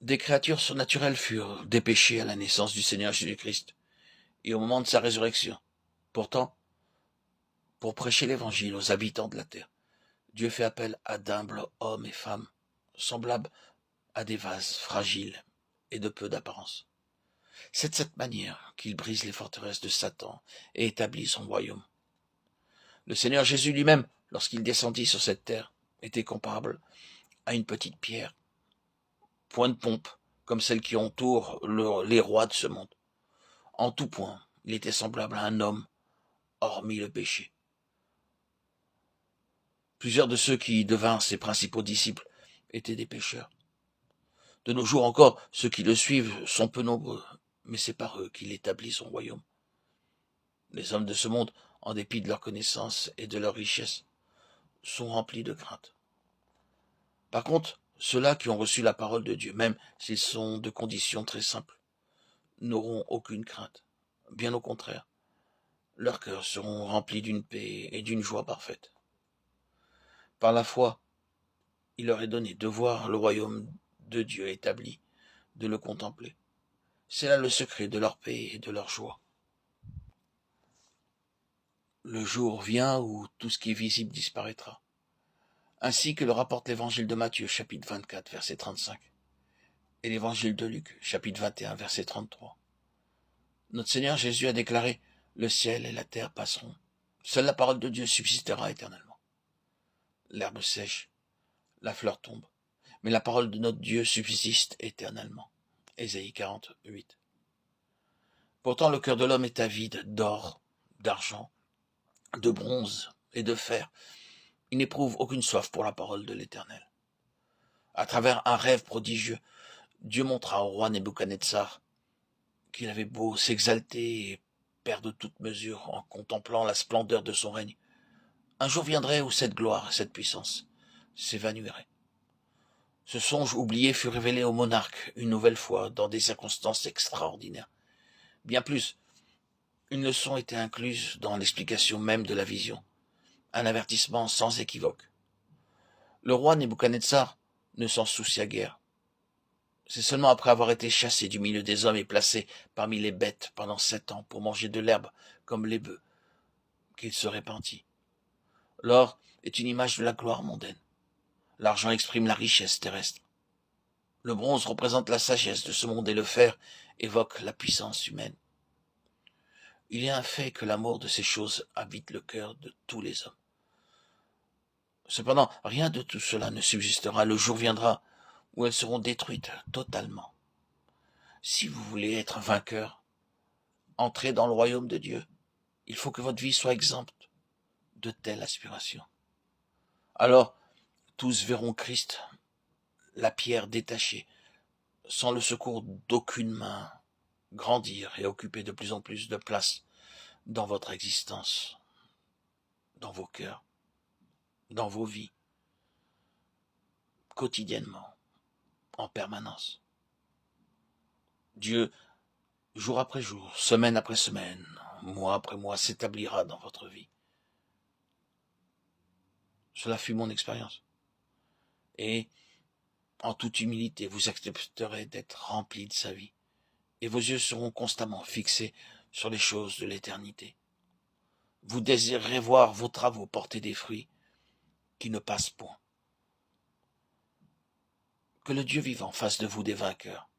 Des créatures surnaturelles furent dépêchées à la naissance du Seigneur Jésus-Christ et au moment de sa résurrection. Pourtant, pour prêcher l'Évangile aux habitants de la terre, Dieu fait appel à d'humbles hommes et femmes, semblables à des vases fragiles et de peu d'apparence. C'est de cette manière qu'il brise les forteresses de Satan et établit son royaume. Le Seigneur Jésus lui-même, lorsqu'il descendit sur cette terre, était comparable à une petite pierre, point de pompe, comme celles qui entourent les rois de ce monde. En tout point, il était semblable à un homme, hormis le péché. Plusieurs de ceux qui devinrent ses principaux disciples étaient des pécheurs. De nos jours encore, ceux qui le suivent sont peu nombreux, mais c'est par eux qu'il établit son royaume. Les hommes de ce monde, en dépit de leur connaissance et de leur richesse, sont remplis de crainte. Par contre, ceux-là qui ont reçu la parole de Dieu, même s'ils sont de conditions très simples, n'auront aucune crainte. Bien au contraire, leurs cœurs seront remplis d'une paix et d'une joie parfaite. Par la foi, il leur est donné de voir le royaume de Dieu établi, de le contempler. C'est là le secret de leur paix et de leur joie. Le jour vient où tout ce qui est visible disparaîtra. Ainsi que le rapporte l'évangile de Matthieu, chapitre 24, verset 35, et l'évangile de Luc, chapitre 21, verset 33. Notre Seigneur Jésus a déclaré « Le ciel et la terre passeront. Seule la parole de Dieu subsistera éternellement. L'herbe sèche, la fleur tombe, mais la parole de notre Dieu subsiste éternellement. » Ésaïe 48. Pourtant le cœur de l'homme est avide d'or, d'argent, de bronze et de fer. Il n'éprouve aucune soif pour la parole de l'Éternel. À travers un rêve prodigieux, Dieu montra au roi Nebuchadnezzar qu'il avait beau s'exalter et perdre toute mesure en contemplant la splendeur de son règne. Un jour viendrait où cette gloire et cette puissance s'évanouiraient. Ce songe oublié fut révélé au monarque une nouvelle fois dans des circonstances extraordinaires. Bien plus, une leçon était incluse dans l'explication même de la vision, un avertissement sans équivoque. Le roi Nebuchadnezzar ne s'en soucia guère. C'est seulement après avoir été chassé du milieu des hommes et placé parmi les bêtes pendant 7 ans pour manger de l'herbe comme les bœufs qu'il se repentit. L'or est une image de la gloire mondaine. L'argent exprime la richesse terrestre. Le bronze représente la sagesse de ce monde et le fer évoque la puissance humaine. Il est un fait que l'amour de ces choses habite le cœur de tous les hommes. Cependant, rien de tout cela ne subsistera. Le jour viendra où elles seront détruites totalement. Si vous voulez être vainqueur, entrez dans le royaume de Dieu. Il faut que votre vie soit exempte de telles aspirations. Alors, tous verront Christ, la pierre détachée, sans le secours d'aucune main, grandir et occuper de plus en plus de place dans votre existence, dans vos cœurs, dans vos vies, quotidiennement, en permanence. Dieu, jour après jour, semaine après semaine, mois après mois, s'établira dans votre vie. Cela fut mon expérience. Et, en toute humilité, vous accepterez d'être rempli de sa vie. Et vos yeux seront constamment fixés sur les choses de l'éternité. Vous désirerez voir vos travaux porter des fruits qui ne passent point. Que le Dieu vivant fasse de vous des vainqueurs